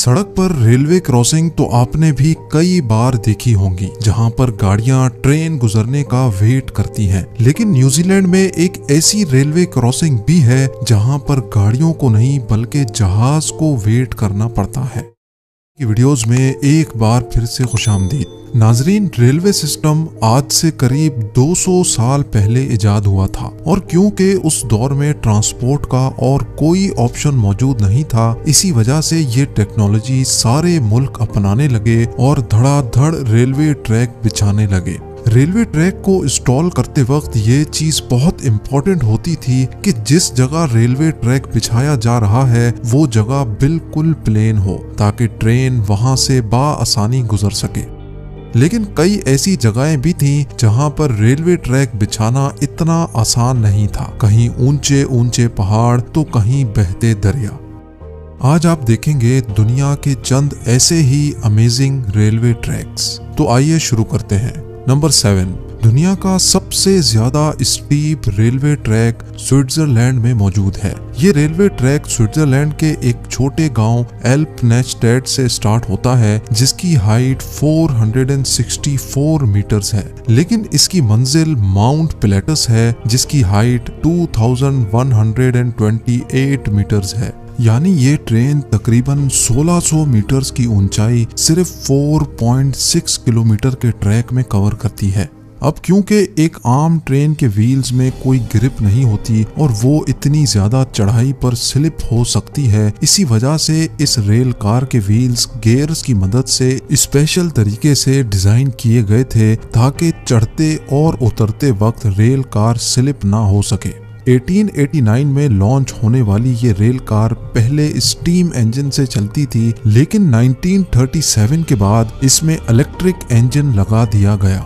सड़क पर railway crossing तो आपने भी कई बार देखी होंगी, जहां पर गाड़ियां ट्रेन गुजरने का वेट करती हैं। लेकिन न्यूजीलैंड में एक ऐसी रेलवे क्रॉसिंग भी है जहां पर गाड़ियों को नहीं बल्कि जहाज को वेट करना पड़ता है। वीडियोस में एक बार फिर से खुशामदीद। नाजरीन, रेलवे सिस्टम आज से करीब 200 साल पहले इजाद हुआ था और क्योंकि उस दौर में ट्रांसपोर्ट का और कोई ऑप्शन मौजूद नहीं था, इसी वजह से ये टेक्नोलॉजी सारे मुल्क अपनाने लगे और धड़ाधड़ रेलवे ट्रैक बिछाने लगे। रेलवे ट्रैक को इंस्टॉल करते वक्त ये चीज बहुत इम्पोर्टेंट होती थी कि जिस जगह रेलवे ट्रैक बिछाया जा रहा है वो जगह बिल्कुल प्लेन हो ताकि ट्रेन वहां से बाआसानी गुजर सके। लेकिन कई ऐसी जगहें भी थीं जहां पर रेलवे ट्रैक बिछाना इतना आसान नहीं था। कहीं ऊंचे ऊंचे पहाड़ तो कहीं बहते दरिया। आज आप देखेंगे दुनिया के चंद ऐसे ही अमेजिंग रेलवे ट्रैक्स। तो आइए शुरू करते हैं। नंबर 7, दुनिया का सबसे ज्यादा स्टीप रेलवे ट्रैक स्विट्जरलैंड में मौजूद है। ये रेलवे ट्रैक स्विट्जरलैंड के एक छोटे गांव एल्पनेस्टेड से स्टार्ट होता है, जिसकी हाइट 464 मीटर्स है। लेकिन इसकी मंजिल माउंट पिलेटस है, जिसकी हाइट 2128 मीटर्स है। यानी ये ट्रेन तकरीबन 1600 मीटर्स की ऊंचाई सिर्फ 4.6 किलोमीटर के ट्रैक में कवर करती है। अब क्योंकि एक आम ट्रेन के व्हील्स में कोई ग्रिप नहीं होती और वो इतनी ज्यादा चढ़ाई पर स्लिप हो सकती है, इसी वजह से इस रेल कार के व्हील्स गियर्स की मदद से स्पेशल तरीके से डिजाइन किए गए थे ताकि चढ़ते और उतरते वक्त रेल कार स्लिप ना हो सके। 1889 में लॉन्च होने वाली ये रेल कार पहले स्टीम इंजन से चलती थी, लेकिन 1937 के बाद इसमें इलेक्ट्रिक इंजन लगा दिया गया।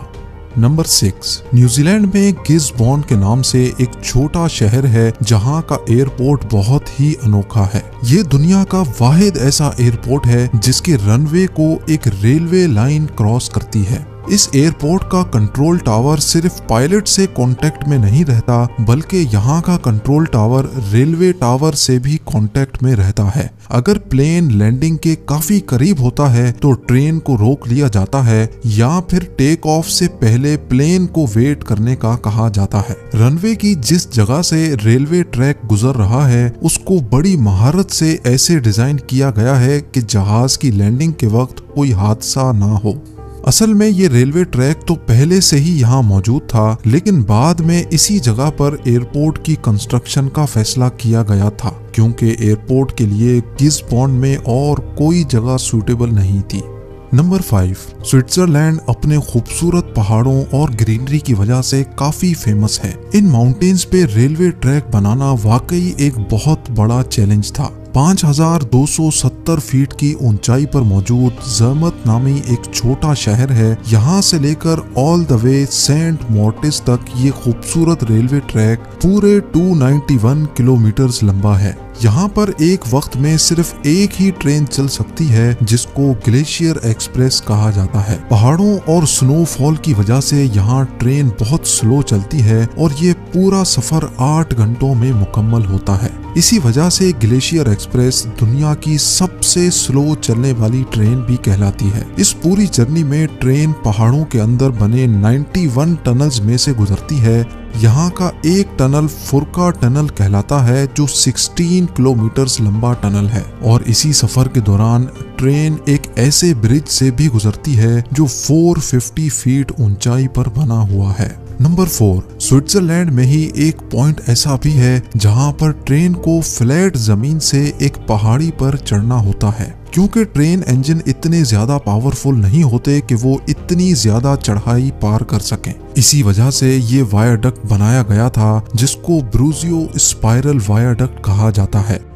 नंबर 6, न्यूजीलैंड में गिसबॉर्न के नाम से एक छोटा शहर है जहां का एयरपोर्ट बहुत ही अनोखा है। ये दुनिया का वाहिद ऐसा एयरपोर्ट है जिसके रनवे को एक रेलवे लाइन क्रॉस करती है। इस एयरपोर्ट का कंट्रोल टावर सिर्फ पायलट से कांटेक्ट में नहीं रहता, बल्कि यहाँ का कंट्रोल टावर रेलवे टावर से भी कांटेक्ट में रहता है। अगर प्लेन लैंडिंग के काफी करीब होता है तो ट्रेन को रोक लिया जाता है या फिर टेक ऑफ से पहले प्लेन को वेट करने का कहा जाता है। रनवे की जिस जगह से रेलवे ट्रैक गुजर रहा है उसको बड़ी महारत से ऐसे डिजाइन किया गया है कि जहाज की लैंडिंग के वक्त कोई हादसा ना हो। असल में ये रेलवे ट्रैक तो पहले से ही यहाँ मौजूद था, लेकिन बाद में इसी जगह पर एयरपोर्ट की कंस्ट्रक्शन का फैसला किया गया था क्योंकि एयरपोर्ट के लिए गिसबॉर्न में और कोई जगह सूटेबल नहीं थी। नंबर 5, स्विट्जरलैंड अपने खूबसूरत पहाड़ों और ग्रीनरी की वजह से काफी फेमस है। इन माउंटेन्स पे रेलवे ट्रैक बनाना वाकई एक बहुत बड़ा चैलेंज था। 5270 फीट की ऊंचाई पर मौजूद ज़र्मत नामी एक छोटा शहर है। यहाँ से लेकर all the way Saint Moritz तक ये खूबसूरत रेलवे ट्रैक पूरे 291 किलोमीटर लंबा है। यहाँ पर एक वक्त में सिर्फ एक ही ट्रेन चल सकती है जिसको ग्लेशियर एक्सप्रेस कहा जाता है। पहाड़ों और स्नोफॉल की वजह से यहाँ ट्रेन बहुत स्लो चलती है और ये पूरा सफर 8 घंटों में मुकम्मल होता है। इसी वजह से ग्लेशियर एक्सप्रेस दुनिया की सबसे स्लो चलने वाली ट्रेन भी कहलाती है। इस पूरी जर्नी में ट्रेन पहाड़ों के अंदर बने 91 टनल्स में से गुजरती है। यहाँ का एक टनल फुरका टनल कहलाता है जो 16 किलोमीटर लंबा टनल है और इसी सफर के दौरान ट्रेन एक ऐसे ब्रिज से भी गुजरती है जो 450 फीट ऊंचाई पर बना हुआ है। नंबर 4, स्विट्जरलैंड में ही एक पॉइंट ऐसा भी है जहां पर ट्रेन को फ्लैट जमीन से एक पहाड़ी पर चढ़ना होता है क्योंकि ट्रेन इंजन इतने ज्यादा पावरफुल नहीं होते कि वो इतनी ज्यादा चढ़ाई पार कर सकें। इसी वजह से ये वायाडक्ट बनाया गया था जिसको ब्रूजियो स्पाइरल वायाडक्ट कहा जाता है।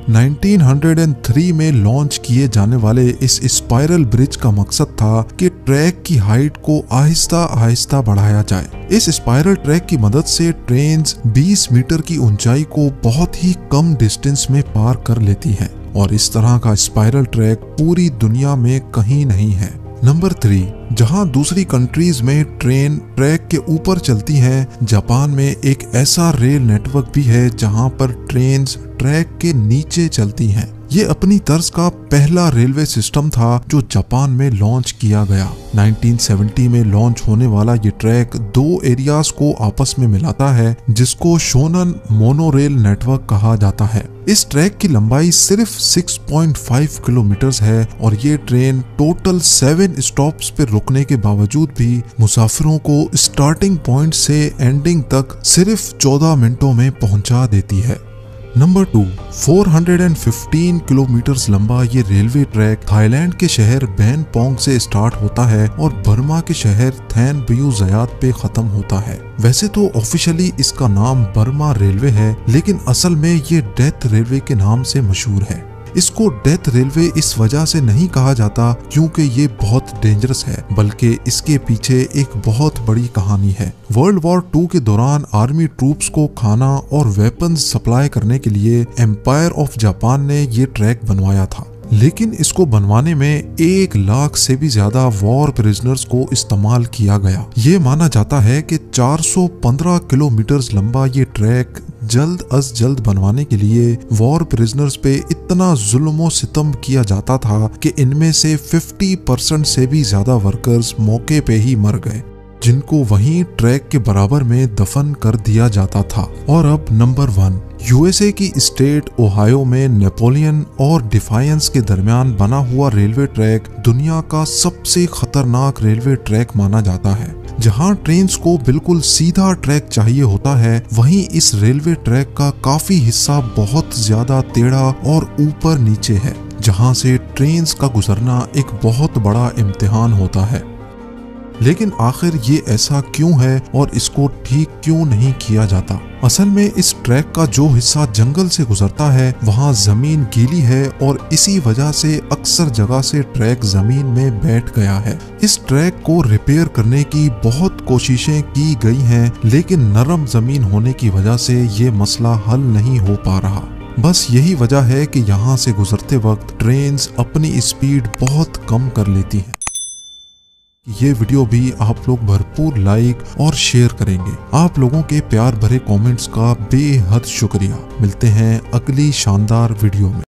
1903 में लॉन्च किए जाने वाले इस स्पाइरल ब्रिज का मकसद था कि ट्रैक की हाइट को आहिस्ता आहिस्ता बढ़ाया जाए। इस स्पाइरल ट्रैक की मदद से ट्रेन्स 20 मीटर की ऊंचाई को बहुत ही कम डिस्टेंस में पार कर लेती हैं और इस तरह का स्पाइरल ट्रैक पूरी दुनिया में कहीं नहीं है। नंबर 3, जहां दूसरी कंट्रीज में ट्रेन ट्रैक के ऊपर चलती हैं, जापान में एक ऐसा रेल नेटवर्क भी है जहां पर ट्रेन्स ट्रैक के नीचे चलती हैं। ये अपनी तर्ज का पहला रेलवे सिस्टम था जो जापान में लॉन्च किया गया। 1970 में लॉन्च होने वाला ये ट्रैक दो एरियाज को आपस में मिलाता है जिसको शोनन मोनोरेल नेटवर्क कहा जाता है। इस ट्रैक की लंबाई सिर्फ 6.5 किलोमीटर है और ये ट्रेन टोटल 7 स्टॉप्स पर रुकने के बावजूद भी मुसाफिरों को स्टार्टिंग पॉइंट से एंडिंग तक सिर्फ 14 मिनटों में पहुंचा देती है। नंबर 2, 415 किलोमीटर लंबा ये रेलवे ट्रैक थाईलैंड के शहर बैनपोंग से स्टार्ट होता है और बर्मा के शहर थैन बियू ज़यात पे खत्म होता है। वैसे तो ऑफिशियली इसका नाम बर्मा रेलवे है, लेकिन असल में ये डेथ रेलवे के नाम से मशहूर है। इसको डेथ रेलवे इस वजह से नहीं कहा जाता क्योंकि ये बहुत डेंजरस है, बल्कि इसके पीछे एक बहुत बड़ी कहानी है। वर्ल्ड वॉर 2 के दौरान आर्मी ट्रूप्स को खाना और वेपन्स सप्लाई करने के लिए एम्पायर ऑफ जापान ने ये ट्रैक बनवाया था, लेकिन इसको बनवाने में 1 लाख से भी ज्यादा वॉर प्रिजनर्स को इस्तेमाल किया गया। ये माना जाता है कि 415 किलोमीटर लंबा ये ट्रैक जल्द अज जल्द बनवाने के लिए वॉर प्रिजनर्स पे इतना जुल्म सितम किया जाता था कि इनमें से 50% से भी ज्यादा वर्कर्स मौके पे ही मर गए, जिनको वहीं ट्रैक के बराबर में दफन कर दिया जाता था। और अब नंबर 1, यूएसए की स्टेट ओहायो में नेपोलियन और डिफायंस के दरमियान बना हुआ रेलवे ट्रैक दुनिया का सबसे खतरनाक रेलवे ट्रैक माना जाता है। जहां ट्रेन्स को बिल्कुल सीधा ट्रैक चाहिए होता है, वहीं इस रेलवे ट्रैक का काफी हिस्सा बहुत ज्यादा टेढ़ा और ऊपर नीचे है, जहां से ट्रेन्स का गुजरना एक बहुत बड़ा इम्तिहान होता है। लेकिन आखिर ये ऐसा क्यों है और इसको ठीक क्यों नहीं किया जाता? असल में इस ट्रैक का जो हिस्सा जंगल से गुजरता है वहाँ जमीन गीली है और इसी वजह से अक्सर जगह से ट्रैक जमीन में बैठ गया है। इस ट्रैक को रिपेयर करने की बहुत कोशिशें की गई हैं, लेकिन नरम जमीन होने की वजह से ये मसला हल नहीं हो पा रहा। बस यही वजह है कि यहाँ से गुजरते वक्त ट्रेन्स अपनी स्पीड बहुत कम कर लेती हैं। ये वीडियो भी आप लोग भरपूर लाइक और शेयर करेंगे। आप लोगों के प्यार भरे कमेंट्स का बेहद शुक्रिया। मिलते हैं अगली शानदार वीडियो में।